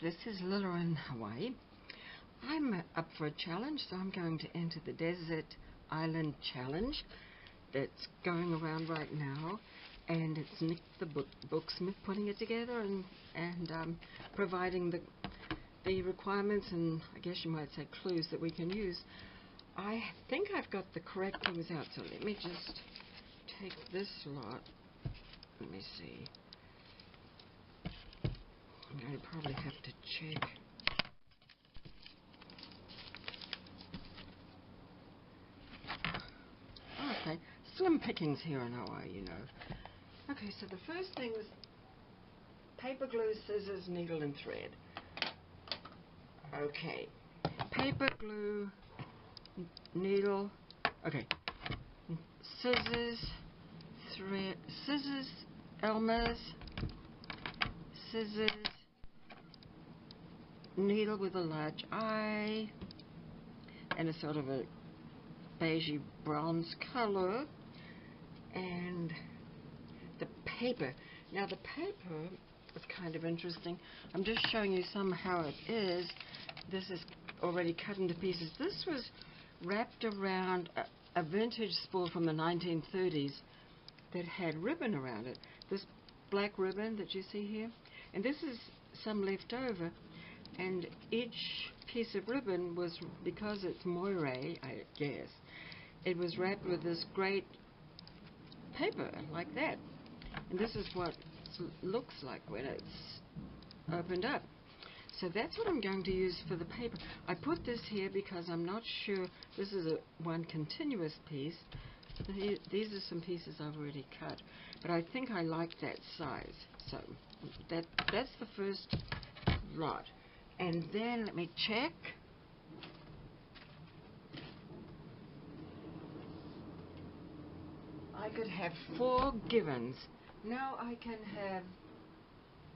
this is Lila in Hawaii. I'm up for a challenge, so I'm going to enter the Desert Island Challenge that's going around right now, and it's Nik the Booksmith putting it together and providing the requirements and I guess you might say clues that we can use. I think I've got the correct things out, so let me just take this lot. Let me see. I'm going to probably have to check. Okay, slim pickings here in Hawaii, you know. Okay, so the first thing is paper, glue, scissors, needle, and thread. Okay, paper, glue, needle, okay, scissors, thread, scissors, Elmer's, scissors, needle with a large eye, and a sort of a beigey bronze color, and the paper. Now the paper is kind of interesting. I'm just showing you how it is. This is already cut into pieces. This was wrapped around a vintage spool from the 1930s that had ribbon around it. This black ribbon that you see here, and this is some left over, and each piece of ribbon was, because it's moire, I guess, it was wrapped with this great paper like that, and this is what it looks like when it's opened up. So that's what I'm going to use for the paper. I put this here because I'm not sure. This is one continuous piece. These are some pieces I've already cut, but I think I like that size. So that's the first lot. And then let me check. I could have 4 givens. Now I can have,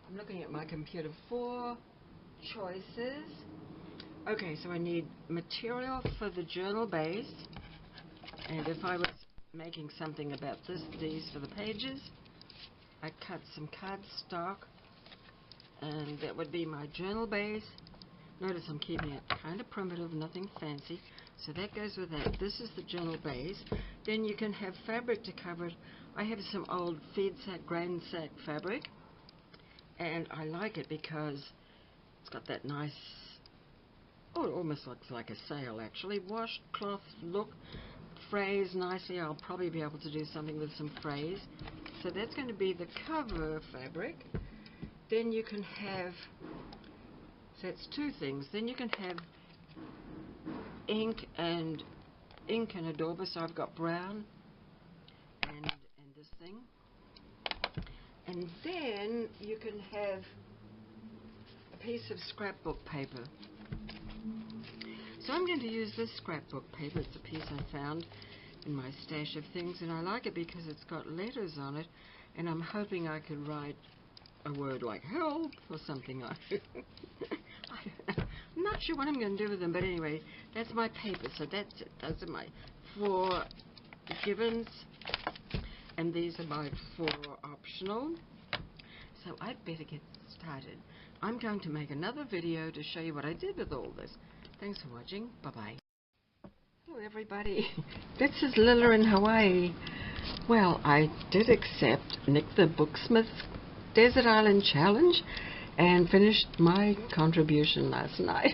I'm looking at my computer, 4 choices. Okay, so I need material for the journal base, and if I was making something about these for the pages, I cut some cardstock, and that would be my journal base. Notice I'm keeping it kind of primitive, nothing fancy, so that goes with that. This is the journal base. Then you can have fabric to cover it. I have some old feed sack, grain sack fabric, and I like it because it's got that nice, oh, it almost looks like a sail actually, washed cloth look, frays nicely. I'll probably be able to do something with some frays. So that's going to be the cover fabric. Then you can have, so that's 2 things. Then you can have ink and adorber. So I've got brown and this thing. And then you can have a piece of scrapbook paper. So I'm going to use this scrapbook paper. It's a piece I found in my stash of things, and I like it because it's got letters on it, and I'm hoping I could write a word like help or something like it. I'm not sure what I'm going to do with them, but anyway, that's my paper. So that's it. Those are my 4 givens, and these are my 4 optional. So I'd better get started. I'm going to make another video to show you what I did with all this. Thanks for watching. Bye-bye. Hello everybody. This is Lila in Hawaii. Well, I did accept Nik the Booksmith's Desert Island Challenge and finished my contribution last night.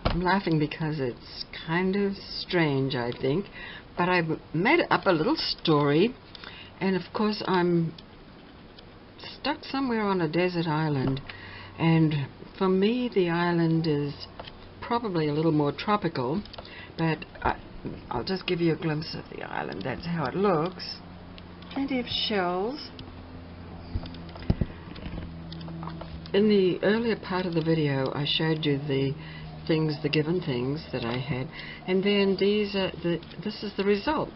I'm laughing because it's kind of strange, I think, but I made up a little story, and of course I'm stuck somewhere on a desert island, and for me the island is probably a little more tropical, but I'll just give you a glimpse of the island. That's how it looks. Plenty of shells. In the earlier part of the video I showed you the given things that I had, and then this is the result.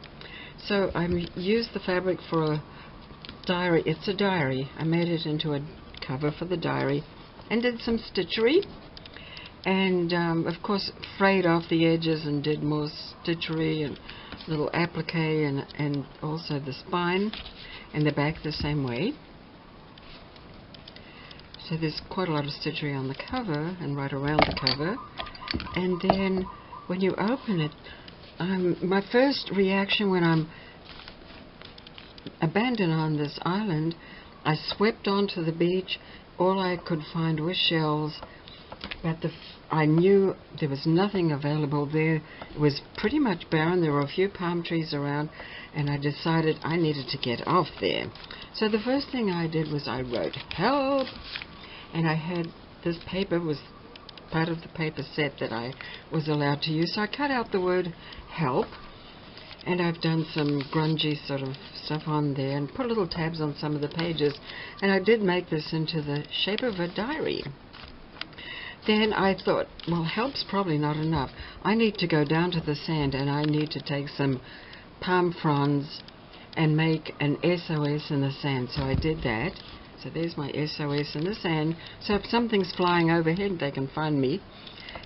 So I used the fabric for a diary. It's a diary. I made it into a cover for the diary and did some stitchery, and of course frayed off the edges and did more stitchery and little applique, and also the spine and the back the same way. So there's quite a lot of stitchery on the cover and right around the cover. And then when you open it, my first reaction when I'm abandoned on this island, I swept onto the beach. All I could find was shells, but I knew there was nothing available there. It was pretty much barren. There were a few palm trees around, and I decided I needed to get off there. So the first thing I did was I wrote help, and I had this paper was part of the paper set that I was allowed to use. So I cut out the word help, and I've done some grungy sort of stuff on there and put little tabs on some of the pages, and I did make this into the shape of a diary. Then I thought, well, help's probably not enough. I need to go down to the sand and I need to take some palm fronds and make an SOS in the sand. So I did that. So there's my SOS in the sand. So if something's flying overhead, they can find me.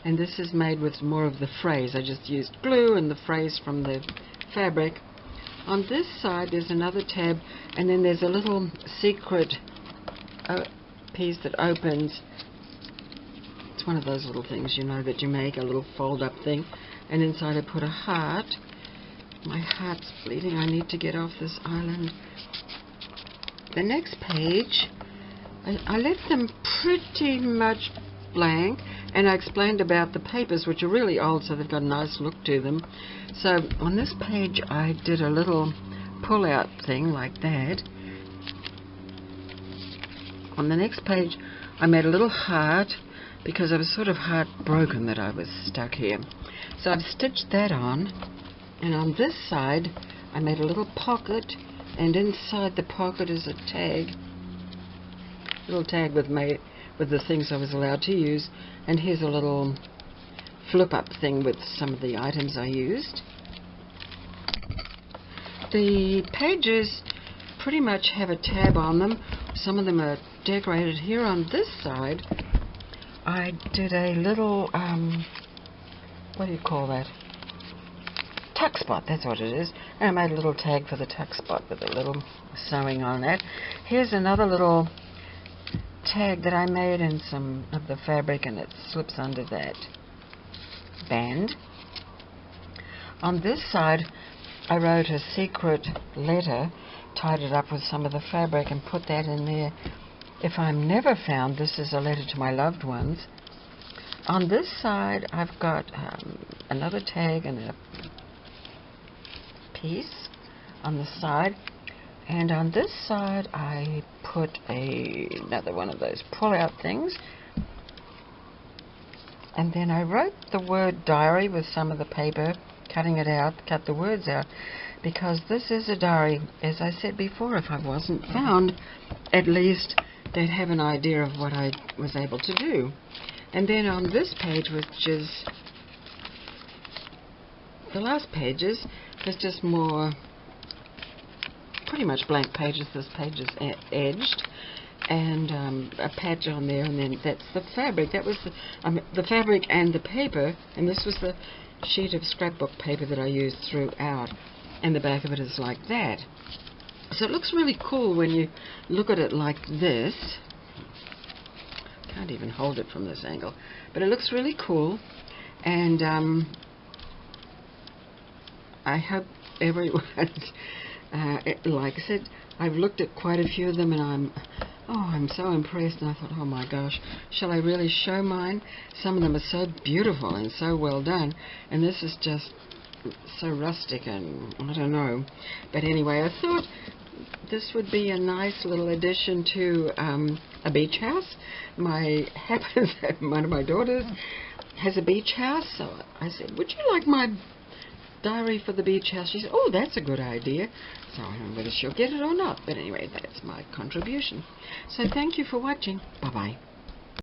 And this is made with more of the phrase. I just used glue and the phrase from the fabric. On this side there's another tab, and then there's a little secret piece that opens. It's one of those little things, you know, that you make, a little fold-up thing. And inside I put a heart. My heart's bleeding. I need to get off this island. The next page, I left them pretty much blank, and I explained about the papers, which are really old, so they've got a nice look to them. So on this page I did a little pull-out thing like that. On the next page I made a little heart, because I was sort of heartbroken that I was stuck here. So I've stitched that on, and on this side I made a little pocket, and inside the pocket is a tag, little tag with the things I was allowed to use, and here's a little flip-up thing with some of the items I used. The pages pretty much have a tab on them. Some of them are decorated. Here on this side I did a little, what do you call that? Tuck spot, that's what it is. And I made a little tag for the tuck spot with a little sewing on that. Here's another little tag that I made in some of the fabric, and it slips under that band. On this side I wrote a secret letter, tied it up with some of the fabric and put that in there. If I'm never found, this is a letter to my loved ones. On this side I've got another tag and a piece on the side, and on this side I put another one of those pull-out things, and then I wrote the word diary with some of the paper, cutting it out, cut the words out, because this is a diary. As I said before, if I wasn't found, at least they'd have an idea of what I was able to do. And then on this page, which is the last pages, there's just more, pretty much blank pages. This page is edged, and a patch on there, and then that's the fabric. That was the fabric and the paper, and this was the sheet of scrapbook paper that I used throughout, and the back of it is like that. So it looks really cool when you look at it like this. Can't even hold it from this angle, but it looks really cool, and I hope everyone like I said, I've looked at quite a few of them, and I'm so impressed, and I thought, oh my gosh, shall I really show mine? Some of them are so beautiful and so well done, and this is just so rustic, and I don't know. But anyway, I thought this would be a nice little addition to a beach house. Happens that one of my daughters has a beach house, so I said, would you like my diary for the beach house? She said, oh, that's a good idea. So I don't know whether she'll get it or not, but anyway, that's my contribution. So thank you for watching. Bye-bye.